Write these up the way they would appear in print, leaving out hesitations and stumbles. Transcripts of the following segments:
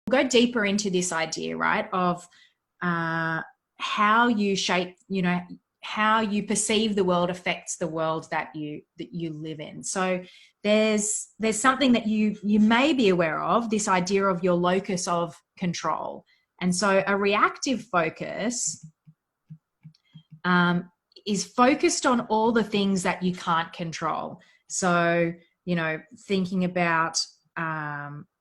go deeper into this idea, right, of how you shape, how you perceive the world affects the world that you live in. So there's something that you may be aware of, this idea of your locus of control. And so a reactive focus is focused on all the things that you can't control. So, thinking about the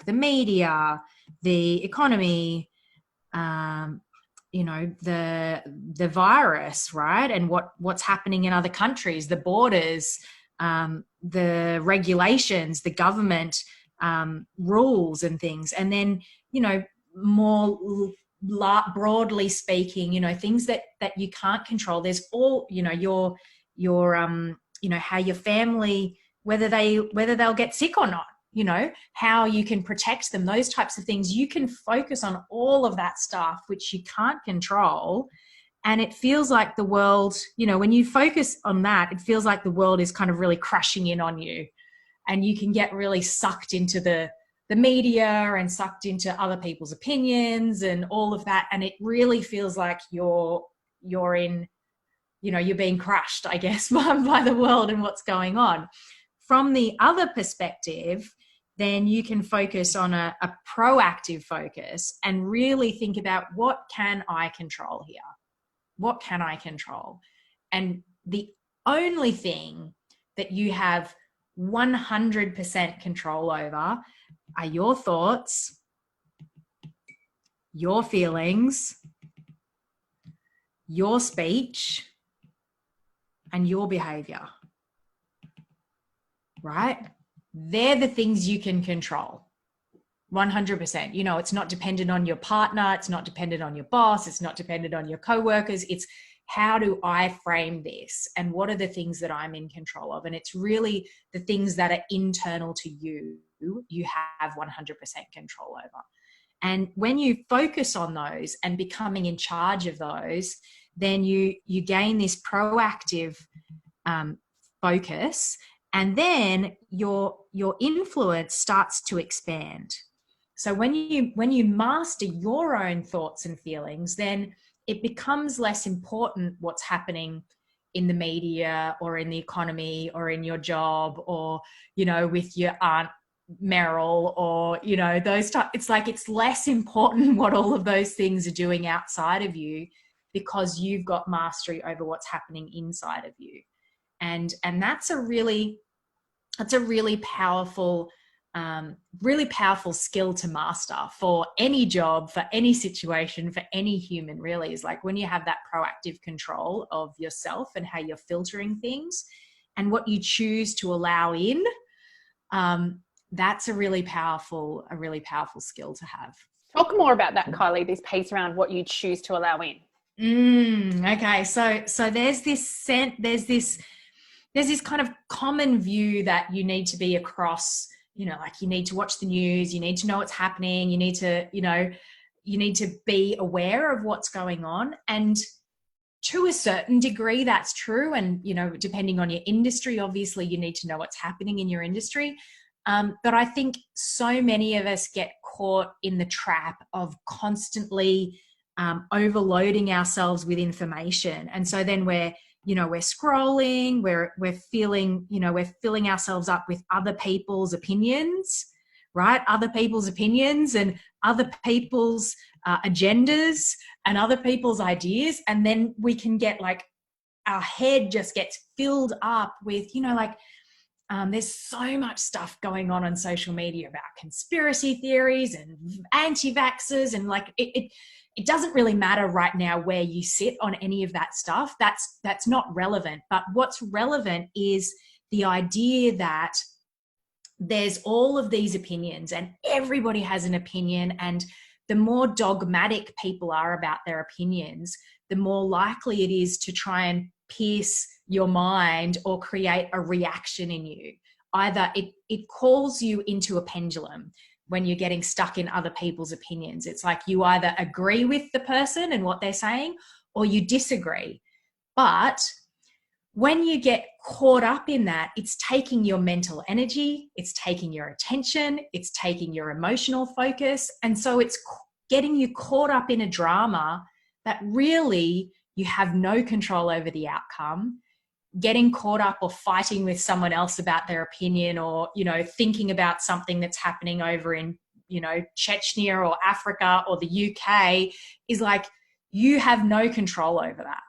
media, the economy, the virus, right? And what's happening in other countries, the borders, the regulations, the government rules and things. And then, more broadly speaking, things that you can't control. There's all, your how your family, whether they'll get sick or not, how you can protect them, those types of things. You can focus on all of that stuff, which you can't control. And it feels like the world, when you focus on that, it feels like the world is kind of really crashing in on you. And you can get really sucked into the media and sucked into other people's opinions and all of that. And it really feels like you're in, you're being crushed, I guess, by the world and what's going on. From the other perspective, then you can focus on a proactive focus and really think about, what can I control here? What can I control? And the only thing that you have 100% control over are your thoughts, your feelings, your speech, and your behavior. Right? They're the things you can control 100%. It's not dependent on your partner. It's not dependent on your boss. It's not dependent on your co-workers. It's, how do I frame this? And what are the things that I'm in control of? And it's really the things that are internal to you have 100% control over. And when you focus on those and becoming in charge of those, then you gain this proactive focus. And then your influence starts to expand. So when you master your own thoughts and feelings, then it becomes less important what's happening in the media or in the economy or in your job or, with your Aunt Meryl or, those type. It's like, it's less important what all of those things are doing outside of you, because you've got mastery over what's happening inside of you. And that's a really powerful, skill to master for any job, for any situation, for any human, really, is like when you have that proactive control of yourself and how you're filtering things and what you choose to allow in. That's a really powerful skill to have. Talk more about that, Kylie, this piece around what you choose to allow in. Okay. So there's this kind of common view that you need to be across, like you need to watch the news, you need to know what's happening, you need to be aware of what's going on. And to a certain degree, that's true. And, depending on your industry, obviously you need to know what's happening in your industry. But I think so many of us get caught in the trap of constantly overloading ourselves with information. And so then we're scrolling, we're feeling, we're filling ourselves up with other people's opinions, right? Other people's opinions and other people's agendas and other people's ideas. And then we can get our head just gets filled up with, there's so much stuff going on social media about conspiracy theories and anti-vaxxers, and it doesn't really matter right now where you sit on any of that stuff. That's not relevant. But what's relevant is the idea that there's all of these opinions and everybody has an opinion. And the more dogmatic people are about their opinions, the more likely it is to try and pierce your mind or create a reaction in you. Either it calls you into a pendulum when you're getting stuck in other people's opinions. It's like you either agree with the person and what they're saying or you disagree. But when you get caught up in that, it's taking your mental energy, it's taking your attention, it's taking your emotional focus. And so it's getting you caught up in a drama that really you have no control over the outcome. Getting caught up or fighting with someone else about their opinion, or, you know, thinking about something that's happening over in, you know, Chechnya or Africa or the UK, is like, you have no control over that.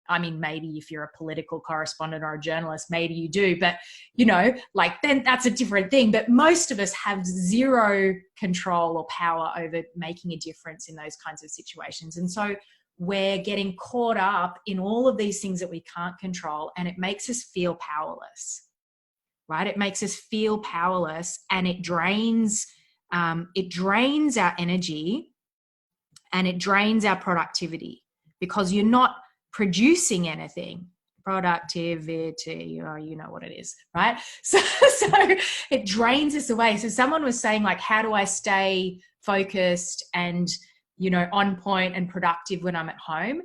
I mean, maybe if you're a political correspondent or a journalist, maybe you do, but, you know, like, then that's a different thing. But most of us have zero control or power over making a difference in those kinds of situations. And so we're getting caught up in all of these things that we can't control, and it makes us feel powerless, right? It makes us feel powerless, and it drains our energy, and it drains our productivity, because you're not producing anything. Productivity, you know what it is, right? So it drains us away. So someone was saying, like, how do I stay focused and, you know, on point and productive when I'm at home?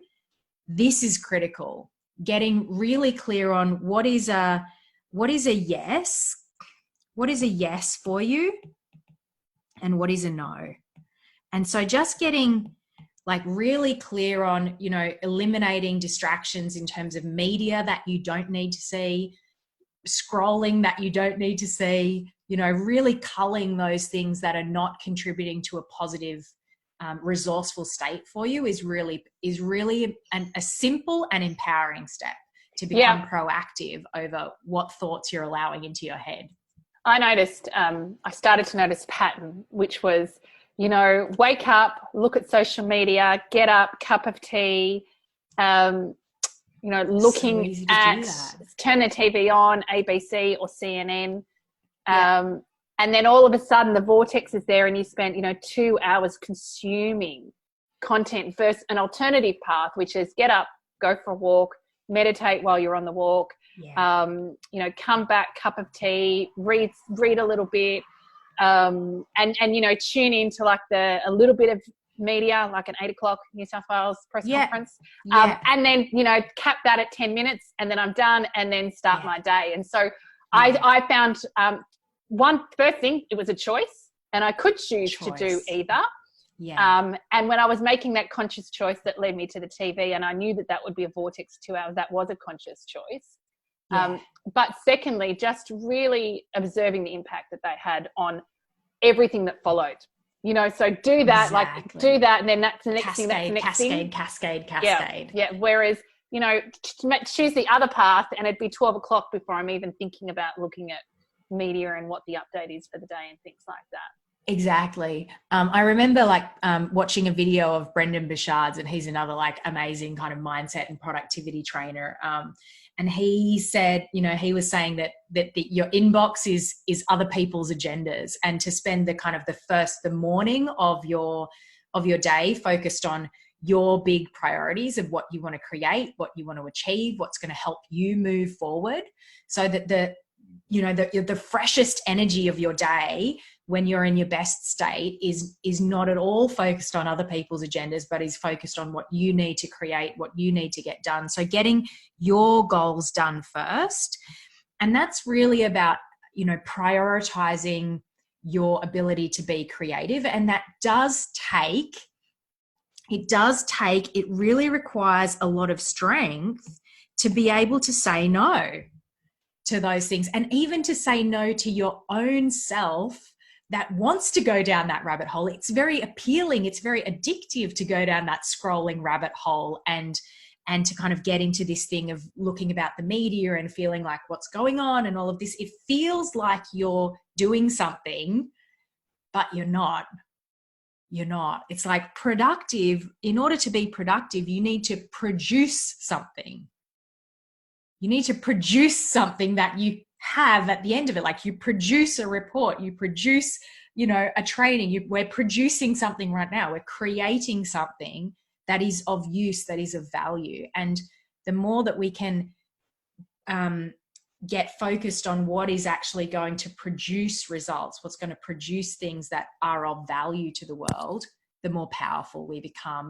This is critical. Getting really clear on what is a yes, what is a yes for you, and what is a no. And so just getting like really clear on, you know, eliminating distractions in terms of media that you don't need to see, scrolling that you don't need to see, you know, really culling those things that are not contributing to a positive, resourceful state for you is really a simple and empowering step to become proactive over what thoughts you're allowing into your head. I noticed, I started to notice a pattern, which was, you know, wake up, look at social media, get up, cup of tea, you know, looking at, turn the TV on, ABC or CNN. And then all of a sudden the vortex is there, and you spent, you know, 2 hours consuming content versus an alternative path, which is get up, go for a walk, meditate while you're on the walk, you know, come back, cup of tea, read a little bit, and you know, tune into like a little bit of media, like an 8 o'clock New South Wales press conference, and then, you know, cap that at 10 minutes, and then I'm done, and then start my day. And so I found first thing, it was a choice, and I could choose to do either. And when I was making that conscious choice that led me to the TV, and I knew that would be a vortex 2 hours, that was a conscious choice. But secondly, just really observing the impact that they had on everything that followed. You know, so do that, like do that, and then that's the next thing. That's the next thing. Cascade. Yeah. Whereas, you know, choose the other path, and it'd be 12 o'clock before I'm even thinking about looking at media and what the update is for the day and things like that. Exactly. I remember watching a video of Brendan Burchard's, and he's another like amazing kind of mindset and productivity trainer. And he said, you know, he was saying that your inbox is other people's agendas, and to spend the morning of your day focused on your big priorities of what you want to create, what you want to achieve, what's going to help you move forward, so that the freshest energy of your day when you're in your best state is not at all focused on other people's agendas, but is focused on what you need to create, what you need to get done. So getting your goals done first. And that's really about, you know, prioritizing your ability to be creative. And that it really requires a lot of strength to be able to say no to those things, and even to say no to your own self that wants to go down that rabbit hole. It's very appealing. It's very addictive to go down that scrolling rabbit hole and to kind of get into this thing of looking about the media and feeling like what's going on and all of this. It feels like you're doing something, but you're not. You're not. It's like productive. In order to be productive, you need to produce something. You need to produce something that you have at the end of it. Like, you produce a report, you produce, you know, a training. We're producing something right now. We're creating something that is of use, that is of value. And the more that we can get focused on what is actually going to produce results, what's going to produce things that are of value to the world, the more powerful we become.